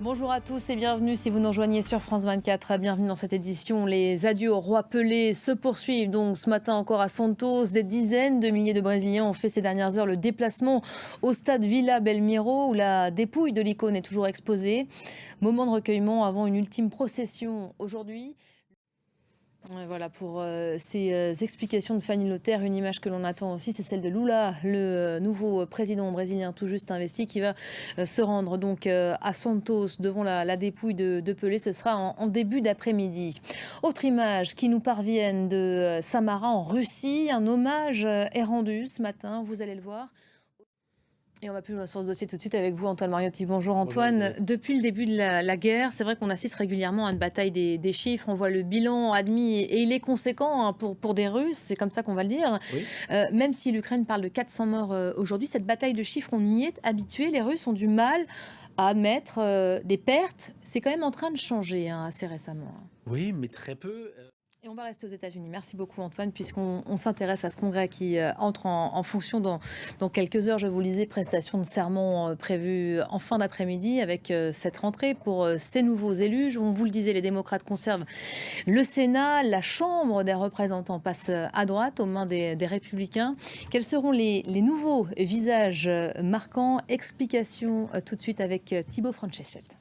Bonjour à tous et bienvenue si vous nous rejoignez sur France 24. Bienvenue dans cette édition. Les adieux au roi Pelé se poursuivent donc ce matin encore à Santos. Des dizaines de milliers de Brésiliens ont fait ces dernières heures le déplacement au stade Vila Belmiro où la dépouille de l'icône est toujours exposée. Moment de recueillement avant une ultime procession aujourd'hui. Voilà pour ces explications de Fanny Lothaire. Une image que l'on attend aussi, c'est celle de Lula, le nouveau président brésilien tout juste investi, qui va se rendre donc à Santos devant la dépouille de Pelé. Ce sera en début d'après-midi. Autre image qui nous parviennent de Samara en Russie. Un hommage est rendu ce matin, vous allez le voir. Et on va plus loin sur ce dossier tout de suite avec vous, Antoine Mariotti. Bonjour Antoine. Bonjour. Depuis le début de la guerre, c'est vrai qu'on assiste régulièrement à une bataille des chiffres. On voit le bilan admis et il est conséquent hein, pour des Russes, c'est comme ça qu'on va le dire. Oui. Même si l'Ukraine parle de 400 morts aujourd'hui, cette bataille de chiffres, on y est habitué. Les Russes ont du mal à admettre des pertes. C'est quand même en train de changer hein, assez récemment. Oui, mais très peu. Et on va rester aux États-Unis. Merci beaucoup Antoine, puisqu'on s'intéresse à ce congrès qui entre en fonction dans quelques heures. Je vous le disais, prestation de serment prévue en fin d'après-midi avec cette rentrée pour ces nouveaux élus. On vous le disait, les démocrates conservent le Sénat, la Chambre des représentants passe à droite aux mains des républicains. Quels seront les nouveaux visages marquants? Explication tout de suite avec Thibaut Francheschette.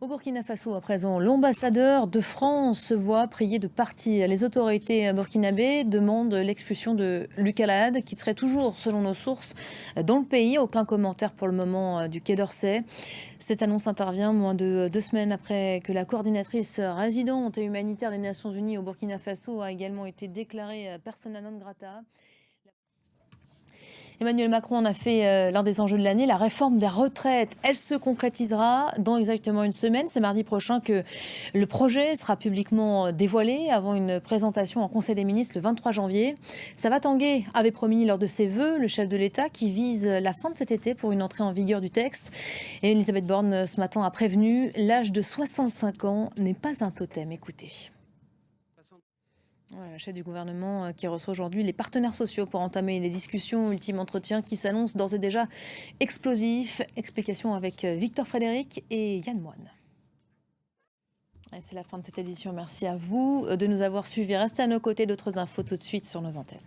Au Burkina Faso, à présent, l'ambassadeur de France se voit prier de partir. Les autorités burkinabées demandent l'expulsion de Lucas Lahad, qui serait toujours, selon nos sources, dans le pays. Aucun commentaire pour le moment du Quai d'Orsay. Cette annonce intervient moins de 2 semaines après que la coordinatrice résidente et humanitaire des Nations Unies au Burkina Faso a également été déclarée persona non grata. Emmanuel Macron en a fait l'un des enjeux de l'année, la réforme des retraites. Elle se concrétisera dans exactement une semaine. C'est mardi prochain que le projet sera publiquement dévoilé avant une présentation en Conseil des ministres le 23 janvier. Sava Tanguy avait promis lors de ses vœux le chef de l'État qui vise la fin de cet été pour une entrée en vigueur du texte. Et Elisabeth Borne ce matin a prévenu, l'âge de 65 ans n'est pas un totem. Écoutez. Voilà, la chef du gouvernement qui reçoit aujourd'hui les partenaires sociaux pour entamer les discussions, ultime entretien qui s'annonce d'ores et déjà explosif. Explication avec Victor Frédéric et Yann Moine. C'est la fin de cette édition. Merci à vous de nous avoir suivis. Restez à nos côtés. D'autres infos tout de suite sur nos antennes.